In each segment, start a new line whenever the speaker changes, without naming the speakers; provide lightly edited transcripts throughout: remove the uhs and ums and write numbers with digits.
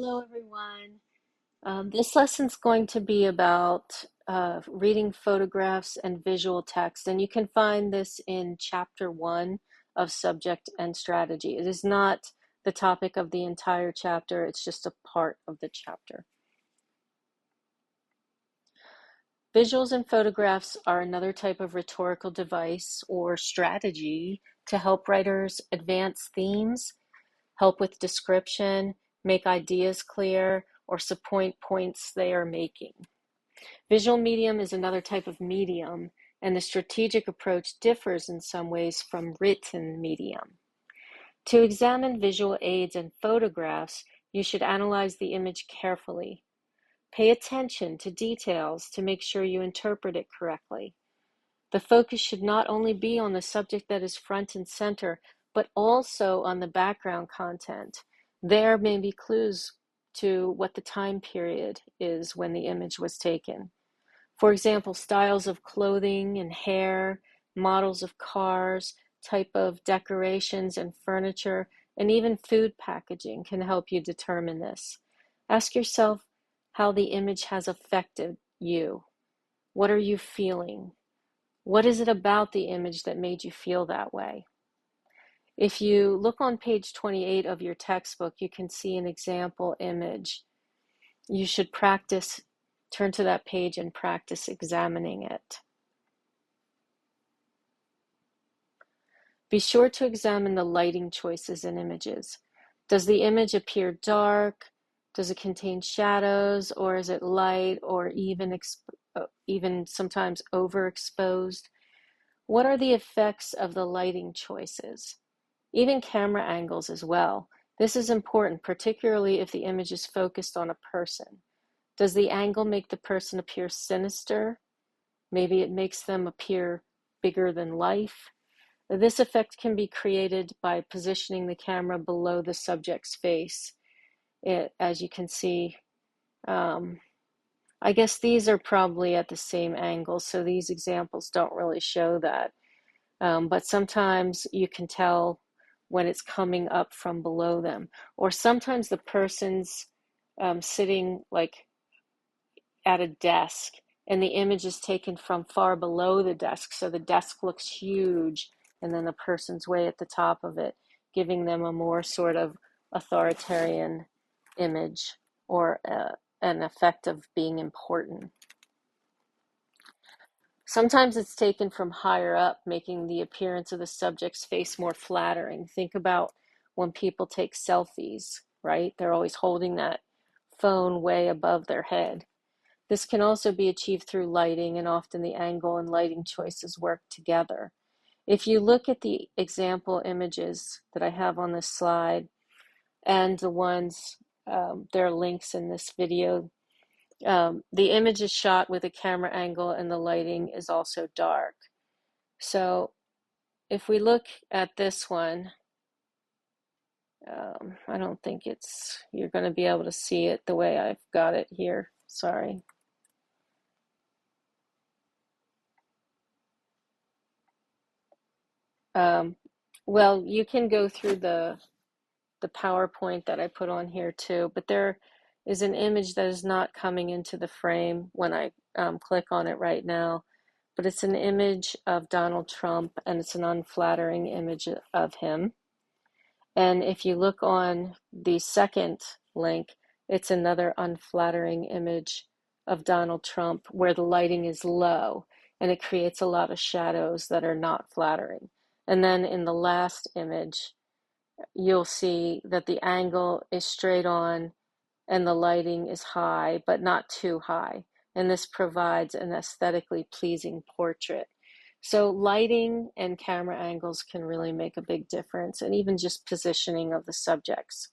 Hello, everyone. This lesson's going to be about reading photographs and visual text, and you can find this in Chapter 1 of Subject and Strategy. It is not the topic of the entire chapter, it's just a part of the chapter. Visuals and photographs are another type of rhetorical device or strategy to help writers advance themes, help with description, make ideas clear, or support points they are making. Visual medium is another type of medium, and the strategic approach differs in some ways from written medium. To examine visual aids and photographs, you should analyze the image carefully. Pay attention to details to make sure you interpret it correctly. The focus should not only be on the subject that is front and center, but also on the background content. There may be clues to what the time period is when the image was taken. For example, styles of clothing and hair, models of cars, type of decorations and furniture, and even food packaging can help you determine this. Ask yourself how the image has affected you. What are you feeling? What is it about the image that made you feel that way? If you look on page 28 of your textbook, you can see an example image. You should turn to that page and practice examining it. Be sure to examine the lighting choices in images. Does the image appear dark? Does it contain shadows, or is it light, or even sometimes overexposed? What are the effects of the lighting choices? Even camera angles as well. This is important, particularly if the image is focused on a person. Does the angle make the person appear sinister? Maybe it makes them appear bigger than life. This effect can be created by positioning the camera below the subject's face. As you can see, I guess these are probably at the same angle, so these examples don't really show that. But sometimes you can tell when it's coming up from below them. Or sometimes the person's sitting like at a desk and the image is taken from far below the desk, so the desk looks huge and then the person's way at the top of it, giving them a more sort of authoritarian image or an effect of being important. Sometimes it's taken from higher up, making the appearance of the subject's face more flattering. Think about when people take selfies, right? They're always holding that phone way above their head. This can also be achieved through lighting, and often the angle and lighting choices work together. If you look at the example images that I have on this slide and the ones, there are links in this video. The image is shot with a camera angle and the lighting is also dark. So if we look at this one, I don't think you're going to be able to see it the way I've got it here. Sorry. Well, you can go through the PowerPoint that I put on here too, but there is an image that is not coming into the frame when I click on it right now, but it's an image of Donald Trump and it's an unflattering image of him. And if you look on the second link, it's another unflattering image of Donald Trump where the lighting is low and it creates a lot of shadows that are not flattering. And then in the last image, you'll see that the angle is straight on and the lighting is high, but not too high. And this provides an aesthetically pleasing portrait. So lighting and camera angles can really make a big difference, and even just positioning of the subjects.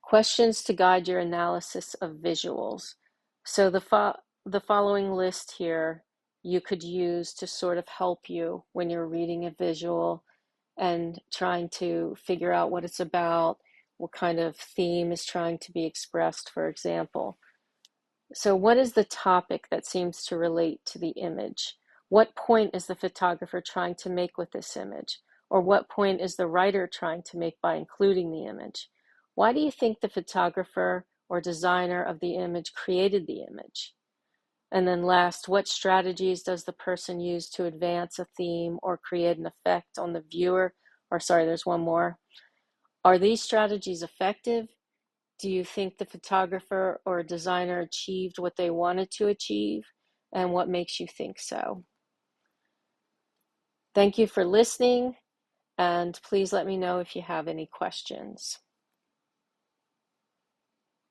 Questions to guide your analysis of visuals. So the following list here you could use to sort of help you when you're reading a visual and trying to figure out what it's about, what kind of theme is trying to be expressed, for example. So what is the topic that seems to relate to the image? What point is the photographer trying to make with this image? Or what point is the writer trying to make by including the image? Why do you think the photographer or designer of the image created the image? And then last, what strategies does the person use to advance a theme or create an effect on the viewer? Or sorry, there's one more. Are these strategies effective? Do you think the photographer or designer achieved what they wanted to achieve? And what makes you think so? Thank you for listening, and please let me know if you have any questions.